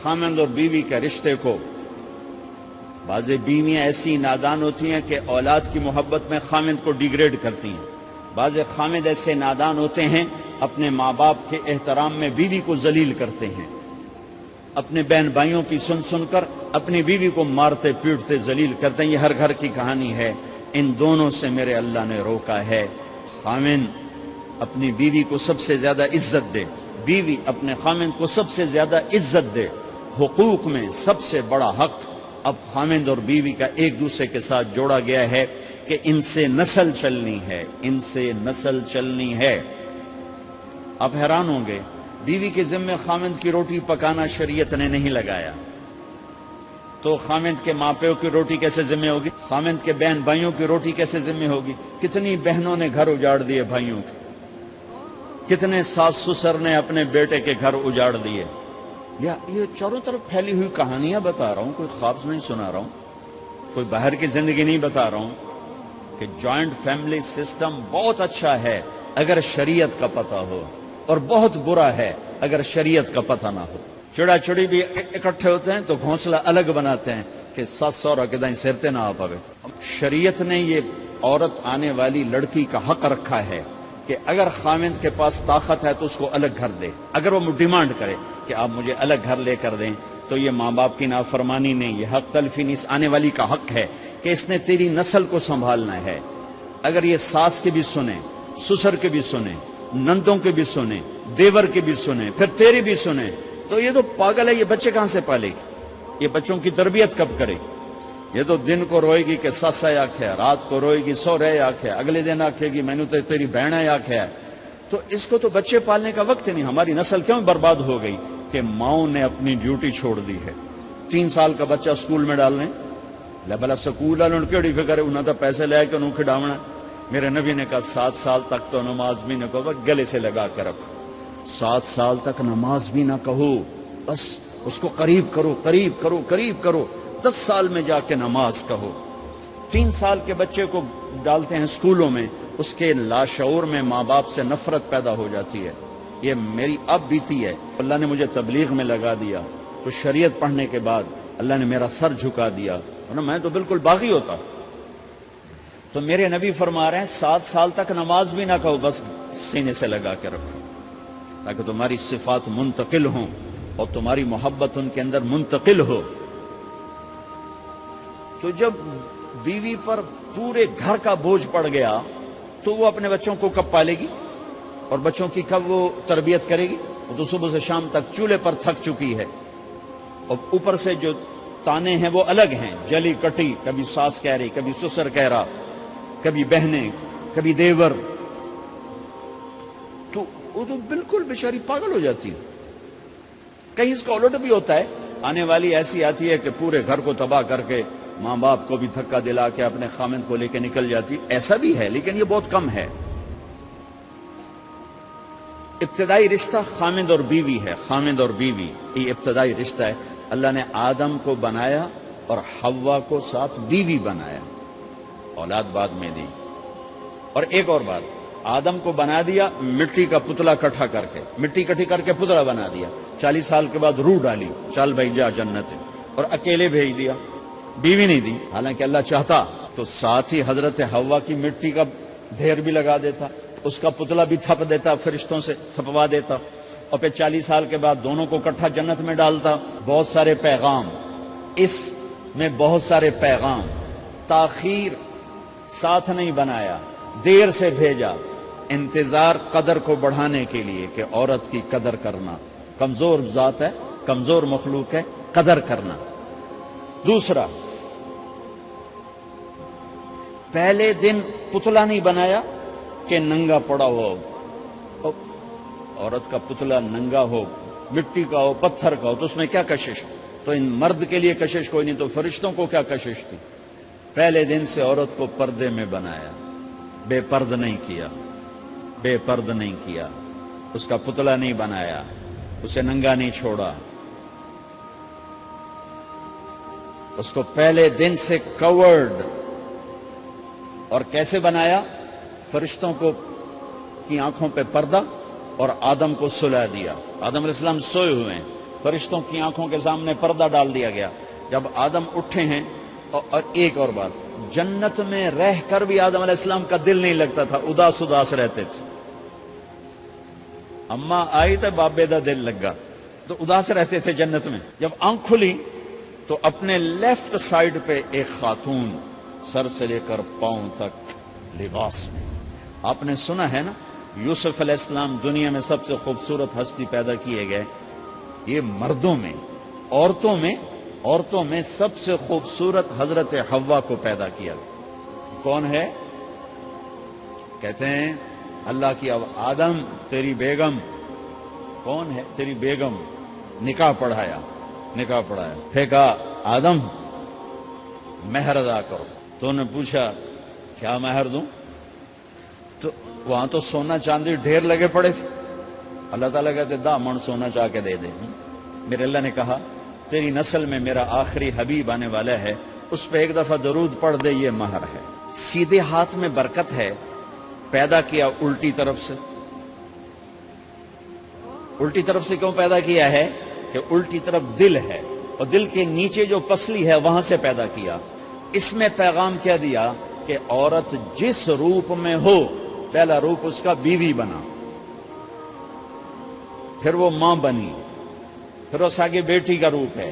خامند اور بیوی کے رشتے کو بعض بیویاں ایسی نادان ہوتی ہیں کہ اولاد کی محبت میں خامند کو ڈیگریڈ کرتی ہیں، بعض خامد ایسے نادان ہوتے ہیں اپنے ماں باپ کے احترام میں بیوی کو ذلیل کرتے ہیں، اپنے بہن بھائیوں کی سن سن کر اپنی بیوی کو مارتے پیٹتے ذلیل کرتے ہیں۔ یہ ہر گھر کی کہانی ہے، ان دونوں سے میرے اللہ نے روکا ہے۔ خامند اپنی بیوی کو سب سے زیادہ عزت دے، بیوی اپنے خامند کو سب سے زیادہ عزت دے۔ حقوق میں سب سے بڑا حق اب خامند اور بیوی کا ایک دوسرے کے ساتھ جوڑا گیا ہے کہ ان سے نسل چلنی ہے، ان سے نسل چلنی ہے۔ آپ حیران ہوں گے، بیوی کے ذمہ خامند کی روٹی پکانا شریعت نے نہیں لگایا، تو خامند کے ماں پیو کی روٹی کیسے ذمہ ہوگی؟ خامند کے بہن بھائیوں کی روٹی کیسے ذمہ ہوگی؟ کتنی بہنوں نے گھر اجاڑ دیے بھائیوں کے، کتنے ساس سسر نے اپنے بیٹے کے گھر اجاڑ دیے۔ یہ چاروں طرف پھیلی ہوئی کہانیاں بتا رہا ہوں، کوئی خواب نہیں سنا رہا ہوں، کوئی باہر کی زندگی نہیں بتا رہا ہوں کہ جوائنٹ فیملی سسٹم بہت اچھا ہے اگر شریعت کا پتہ ہو، اور بہت برا ہے اگر شریعت کا پتہ نہ ہو۔ چڑا چڑی بھی اکٹھے ہوتے ہیں تو گھونسلہ الگ بناتے ہیں کہ ساس سورا کے دائیں سرتے نہ آ پاوے۔ شریعت نے یہ عورت آنے والی لڑکی کا حق رکھا ہے کہ اگر خامند کے پاس طاقت ہے تو اس کو الگ گھر دے۔ اگر وہ ڈیمانڈ کرے کہ آپ مجھے الگ گھر لے کر دیں تو یہ ماں باپ کی نافرمانی نہیں، یہ حق تلفی نہیں، اس آنے والی کا حق ہے کہ اس نے تیری نسل کو سنبھالنا ہے۔ اگر یہ ساس کے بھی سنیں، سسر کے بھی سنیں، نندوں کے بھی سنیں، دیور کے بھی سنیں، پھر تیری بھی سنیں، تو یہ تو پاگل ہے، یہ بچے کہاں سے پالے گی؟ یہ بچوں کی تربیت کب کرے گی؟ یہ تو دن کو روئے گی کہ سس ہے آکھے، رات کو روئے گی سو رہے آکھے، اگلے دن آکھے گی میں نے تو تیری بہن ہے آکھے ہے۔ تو اس کو تو بچے پالنے کا وقت نہیں۔ ہماری نسل کیوں برباد ہو گئی؟ کہ ماؤں نے اپنی ڈیوٹی چھوڑ دی ہے۔ 3 سال کا بچہ سکول میں ڈالنے لے بلا سکول والوں کیڑی فکر ہے، انہوں نے پیسے لے کے انہوں کھڈاونا۔ میرے نبی نے کہا 7 سال تک تو نماز بھی نہ کہو، گلے سے لگا کے رکھو۔ 7 سال تک نماز بھی نہ کہو، بس اس کو قریب کرو قریب کرو قریب کرو، 10 سال میں جا کے نماز کہو۔ 3 سال کے بچے کو ڈالتے ہیں سکولوں میں، اس کے لاشعور میں ماں باپ سے نفرت پیدا ہو جاتی ہے۔ یہ میری اب بیتی ہے، اللہ نے مجھے تبلیغ میں لگا دیا تو شریعت پڑھنے کے بعد اللہ نے میرا سر جھکا دیا، ورنہ میں تو بالکل باغی ہوتا۔ تو میرے نبی فرما رہے ہیں 7 سال تک نماز بھی نہ کہو، بس سینے سے لگا کے رکھو تاکہ تمہاری صفات منتقل ہوں اور تمہاری محبت ان کے اندر منتقل ہو۔ تو جب بیوی پر پورے گھر کا بوجھ پڑ گیا تو وہ اپنے بچوں کو کب پالے گی اور بچوں کی کب وہ تربیت کرے گی؟ وہ تو صبح سے شام تک چولہے پر تھک چکی ہے، اور اوپر سے جو تانے ہیں وہ الگ ہیں، جلی کٹی، کبھی ساس کہہ رہی، کبھی سسر کہہ رہا، کبھی بہنیں، کبھی دیور، تو وہ تو بالکل بیچاری پاگل ہو جاتی ہے۔ کہیں اس کا الٹ بھی ہوتا ہے، آنے والی ایسی آتی ہے کہ پورے گھر کو تباہ کر کے ماں باپ کو بھی دھکا دلا کے اپنے خامند کو لے کے نکل جاتی، ایسا بھی ہے لیکن یہ بہت کم ہے۔ ابتدائی رشتہ خامند اور بیوی ہے، خامند اور بیوی یہ ابتدائی رشتہ ہے۔ اللہ نے آدم کو بنایا اور حوا کو ساتھ بیوی بنایا، اولاد بعد میں دی۔ اور ایک اور بات، آدم کو بنا دیا مٹی کا پتلا کٹھا کر کے، مٹی کٹھی کر کے پتلا بنا دیا، 40 سال کے بعد روح ڈالی، چل بھائی جا جنت ہے، اور اکیلے بھیج دیا، بیوی نہیں دی۔ حالانکہ اللہ چاہتا تو ساتھ ہی حضرت حوا کی مٹی کا ڈھیر بھی لگا دیتا، اس کا پتلا بھی تھپ دیتا، فرشتوں سے تھپوا دیتا، اور پھر 40 سال کے بعد دونوں کو اکٹھا جنت میں ڈالتا۔ بہت سارے پیغام، اس میں بہت سارے پیغام، تاخیر ساتھ نہیں بنایا، دیر سے بھیجا، انتظار قدر کو بڑھانے کے لیے کہ عورت کی قدر کرنا، کمزور ذات ہے، کمزور مخلوق ہے، قدر کرنا۔ دوسرا، پہلے دن پتلا نہیں بنایا کہ ننگا پڑا ہو، عورت کا پتلا ننگا ہو، مٹی کا ہو، پتھر کا ہو، تو اس میں کیا کشش؟ تو ان مرد کے لیے کشش کوئی نہیں، تو فرشتوں کو کیا کشش تھی؟ پہلے دن سے عورت کو پردے میں بنایا، بے پرد نہیں کیا، بے پرد نہیں کیا، اس کا پتلا نہیں بنایا، اسے ننگا نہیں چھوڑا، اس کو پہلے دن سے کورڈ۔ اور کیسے بنایا؟ فرشتوں کو کی آنکھوں پہ پردہ اور آدم کو سلا دیا۔ آدم علیہ السلام سوئے ہوئے ہیں، فرشتوں کی آنکھوں کے سامنے پردہ ڈال دیا گیا. جب آدم اٹھے ہیں، اور ایک اور بات، جنت میں رہ کر بھی آدم علیہ السلام کا دل نہیں لگتا تھا، اداس اداس رہتے تھے. اماں آئی تو بابے دا دل لگا، تو اداس رہتے تھے جنت میں. جب آنکھ کھلی تو اپنے لیفٹ سائیڈ پہ ایک خاتون سر سے لے کر پاؤں تک لباس میں. آپ نے سنا ہے نا، یوسف علیہ السلام دنیا میں سب سے خوبصورت ہستی پیدا کیے گئے. یہ مردوں میں، عورتوں میں سب سے خوبصورت حضرت حوا کو پیدا کیا. کون ہے؟ کہتے ہیں اللہ کی آدم تیری بیگم. کون ہے تیری بیگم؟ نکاح پڑھایا. پھر کہا آدم مہر ادا کرو. تو انہوں نے پوچھا کیا مہر دوں؟ تو وہاں تو سونا چاندی ڈھیر لگے پڑے تھے. اللہ تعالیٰ کہتے دا من سونا چاہ کے دے دے. میرے اللہ نے کہا تیری نسل میں میرا آخری حبیب آنے والا ہے، اس پہ ایک دفعہ درود پڑھ دے، یہ مہر ہے. سیدھے ہاتھ میں برکت ہے. پیدا کیا الٹی طرف سے. الٹی طرف سے کیوں پیدا کیا ہے؟ کہ الٹی طرف دل ہے، اور دل کے نیچے جو پسلی ہے وہاں سے پیدا کیا. اس میں پیغام کیا دیا کہ عورت جس روپ میں ہو، پہلا روپ اس کا بیوی بنا، پھر وہ ماں بنی، پھر اس آگے بیٹی کا روپ ہے،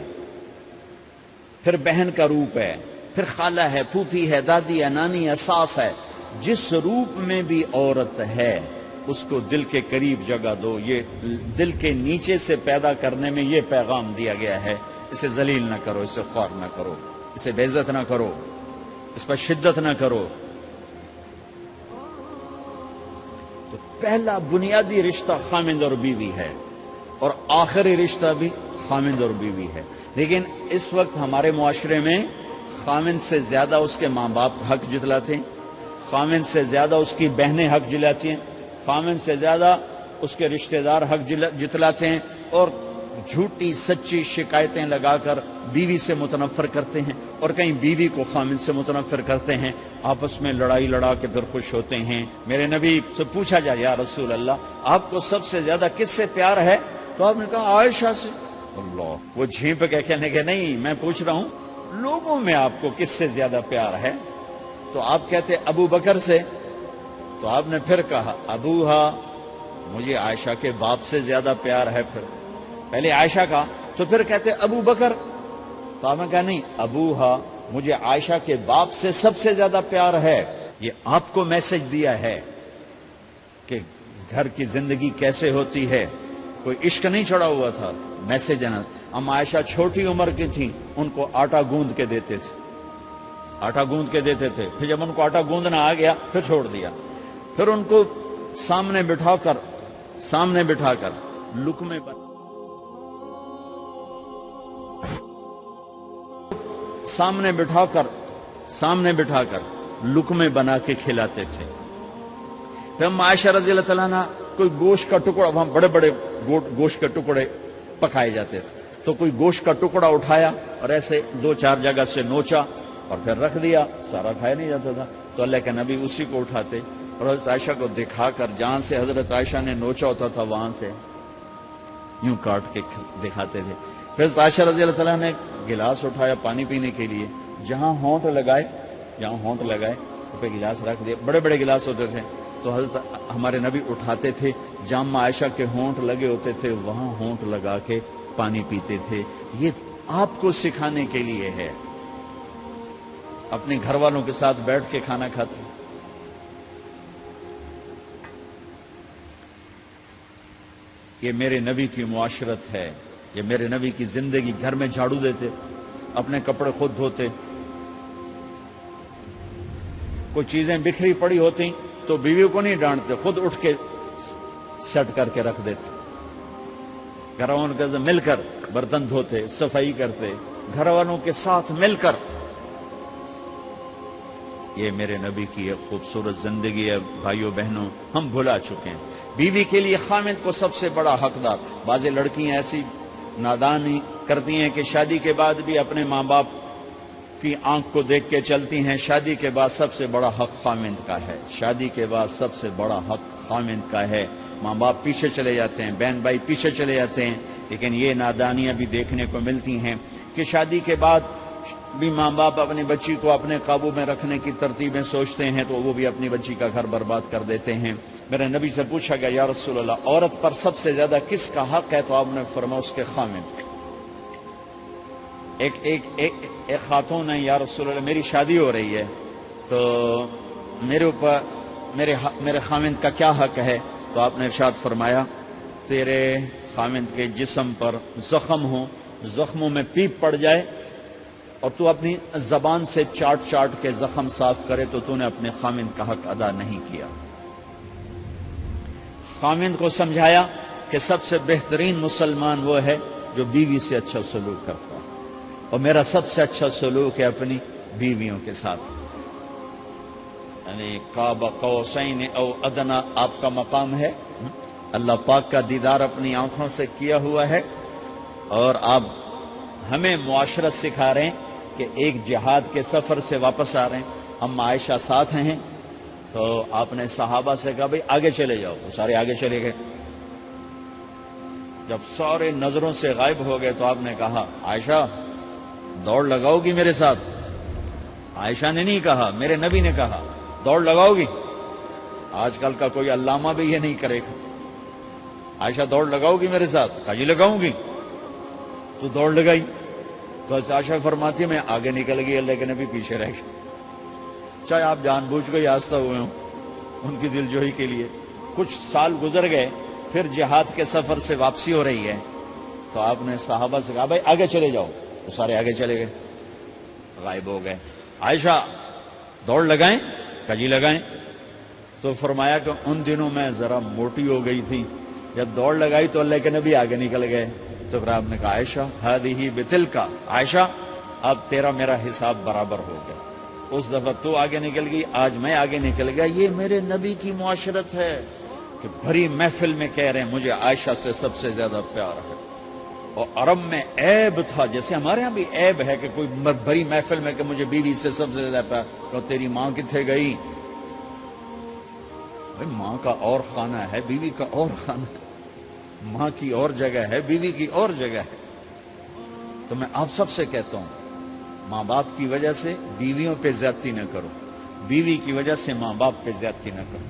پھر بہن کا روپ ہے، پھر خالہ ہے، پھوپھی ہے، دادی ہے، نانی ہے، ساس ہے. جس روپ میں بھی عورت ہے اس کو دل کے قریب جگہ دو. یہ دل کے نیچے سے پیدا کرنے میں یہ پیغام دیا گیا ہے. اسے ذلیل نہ کرو، اسے خوار نہ کرو، اسے بے عزت نہ کرو، اس پر شدت نہ کرو. تو پہلا بنیادی رشتہ خامند اور بیوی ہے، اور آخری رشتہ بھی خامند اور بیوی ہے. لیکن اس وقت ہمارے معاشرے میں خامند سے زیادہ اس کے ماں باپ حق جتلاتے ہیں، خامند سے زیادہ اس کی بہنیں حق جلاتی ہیں، خامند سے زیادہ اس کے رشتہ دار حق جتلاتے ہیں، اور جھوٹی سچی شکایتیں لگا کر بیوی سے متنفر کرتے ہیں، اور کہیں بیوی کو خامند سے متنفر کرتے ہیں. آپس میں لڑائی لڑا کے پھر خوش ہوتے ہیں. میرے نبی سے پوچھا جائے یا رسول اللہ آپ کو سب سے زیادہ کس سے پیار ہے؟ تو آپ نے کہا عائشہ سے. اللہ، وہ جھینپ کے کہنے کے نہیں، میں پوچھ رہا ہوں لوگوں میں آپ کو کس سے زیادہ پیار ہے؟ تو آپ کہتے ابو بکر سے. تو آپ نے پھر کہا ابوہا، مجھے عائشہ کے باپ سے زیادہ پیار ہے. پھر پہلے عائشہ کا، تو پھر کہتے ابو بکر. تو آپ نے کہا نہیں، ابوہا، مجھے عائشہ کے باپ سے سب سے زیادہ پیار ہے. یہ آپ کو میسج دیا ہے کہ گھر کی زندگی کیسے ہوتی ہے. کوئی عشق نہیں چڑھا ہوا تھا، میسج ہے نا. ہم عائشہ چھوٹی عمر کی تھیں، ان کو آٹا گوندھ کے دیتے تھے، پھر جب ان کو آٹا گوندنا آ گیا پھر چھوڑ دیا. پھر ان کو سامنے بٹھا کر لقمے پر سامنے بٹھا کر لقمے بنا کے کھلاتے تھے. پھر ہم عائشہ رضی اللہ تعالیٰ عنہ کوئی گوشت کا ٹکڑا، وہاں بڑے بڑے گوشت کے ٹکڑے پکائے جاتے تھے، تو کوئی گوشت کا ٹکڑا اٹھایا اور ایسے 2-4 جگہ سے نوچا اور پھر رکھ دیا. سارا کھایا نہیں جاتا تھا، تو اللہ کے نبی اسی کو اٹھاتے اور حضرت عائشہ کو دکھا کر، جہاں سے حضرت عائشہ نے نوچا ہوتا تھا وہاں سے یوں کاٹ کے دکھاتے تھے. پھر حضرت عائشہ رضی اللہ تعالیٰ نے گلاس اٹھایا پانی پینے کے لیے، جہاں ہونٹ لگائے پہ گلاس رکھ دیا. بڑے بڑے گلاس ہوتے تھے، تو حضرت ہمارے نبی اٹھاتے تھے، جہاں عائشہ کے ہونٹ لگے ہوتے تھے وہاں ہونٹ لگا کے پانی پیتے تھے. یہ آپ کو سکھانے کے لیے ہے. اپنے گھر والوں کے ساتھ بیٹھ کے کھانا کھاتے. یہ میرے نبی کی معاشرت ہے، یہ میرے نبی کی زندگی. گھر میں جھاڑو دیتے، اپنے کپڑے خود دھوتے. کوئی چیزیں بکھری پڑی ہوتی تو بیوی کو نہیں ڈانٹتے، خود اٹھ کے سیٹ کر کے رکھ دیتے. گھر والوں کے ساتھ مل کر برتن دھوتے، صفائی کرتے، گھر والوں کے ساتھ مل کر. یہ میرے نبی کی ایک خوبصورت زندگی ہے. بھائیوں بہنوں، ہم بھلا چکے ہیں. بیوی کے لیے خامد کو سب سے بڑا حقدار. بعض لڑکیاں ایسی نادانی کرتی ہیں کہ شادی کے بعد بھی اپنے ماں باپ کی آنکھ کو دیکھ کے چلتی ہیں. شادی کے بعد سب سے بڑا حق خامد کا ہے. شادی کے بعد سب سے بڑا حق خامد کا ہے. ماں باپ پیچھے چلے جاتے ہیں، بہن بھائی پیچھے چلے جاتے ہیں. لیکن یہ نادانیاں بھی دیکھنے کو ملتی ہیں کہ شادی کے بعد بھی ماں باپ اپنی بچی کو اپنے قابو میں رکھنے کی ترتیبیں سوچتے ہیں تو وہ بھی اپنی بچی کا گھر برباد کر دیتے ہیں۔ میرے نبی سے پوچھا گیا یا رسول اللہ عورت پر سب سے زیادہ کس کا حق ہے؟ تو آپ نے فرمایا اس کے خامد۔ ایک خاتون ہے، یا رسول اللہ میری شادی ہو رہی ہے تو میرے اوپر میرے خامد کا کیا حق ہے؟ تو آپ نے ارشاد فرمایا تیرے خامد کے جسم پر زخم ہو، زخموں میں پیپ پڑ جائے اور تو اپنی زبان سے چاٹ چاٹ کے زخم صاف کرے تو تو نے اپنے خامد کا حق ادا نہیں کیا۔ خامد کو سمجھایا کہ سب سے بہترین مسلمان وہ ہے جو بیوی سے اچھا سلوک کرتا ہے، اور میرا سب سے اچھا سلوک ہے اپنی بیویوں کے ساتھ، یعنی قاب قوسین او ادنا آپ کا مقام ہے، اللہ پاک کا دیدار اپنی آنکھوں سے کیا ہوا ہے، اور آپ ہمیں معاشرت سکھا رہے ہیں کہ ایک جہاد کے سفر سے واپس آ رہے ہیں، ہم عائشہ ساتھ ہیں، تو آپ نے صحابہ سے کہا بھئی آگے چلے جاؤ، وہ سارے آگے چلے گئے۔ جب سارے نظروں سے غائب ہو گئے تو آپ نے کہا عائشہ دوڑ لگاؤ گی میرے ساتھ؟ عائشہ نے نہیں کہا، میرے نبی نے کہا دوڑ لگاؤ گی؟ آج کل کا کوئی علامہ بھی یہ نہیں کرے گا۔ عائشہ دوڑ لگاؤ گی میرے ساتھ؟ کہا جی لگاؤں گی۔ تو دوڑ لگائی تو عائشہ فرماتی میں آگے نکل گئی، اللہ کے نبی پیچھے رہ گئے، چاہے آپ جان بوجھ کے آستہ ہوئے ہوں ان کی دل جوئی کے لیے۔ کچھ سال گزر گئے، پھر جہاد کے سفر سے واپسی ہو رہی ہے تو آپ نے صحابہ سے کہا بھائی آگے چلے جاؤ، تو سارے آگے چلے گئے، غائب ہو گئے۔ عائشہ دوڑ لگائیں؟ کہا جی لگائیں۔ تو فرمایا کہ ان دنوں میں ذرا موٹی ہو گئی تھی، جب دوڑ لگائی تو اللہ کے نبی آگے نکل گئے، تو پھر آپ نے کہا عائشہ ہذہ بتلک، عائشہ اب تیرا میرا حساب برابر ہو گیا، اس دفعہ تو آگے نکل گئی، آج میں آگے نکل گیا۔ یہ میرے نبی کی معاشرت ہے کہ بھری محفل میں کہہ رہے ہیں مجھے عائشہ سے سب سے زیادہ پیار ہے، اور عرب میں عیب تھا، جیسے ہمارے ہاں بھی عیب ہے کہ کوئی بھری محفل میں کہ مجھے بیوی سے سب سے زیادہ پیار، تو تیری ماں کتنے گئی؟ ماں کا اور خانہ ہے، بیوی کا اور خانہ ہے، ماں کی اور جگہ ہے، بیوی کی اور جگہ ہے۔ تو میں آپ سب سے کہتا ہوں ماں باپ کی وجہ سے بیویوں پہ زیادتی نہ کرو، بیوی کی وجہ سے ماں باپ پہ زیادتی نہ کرو۔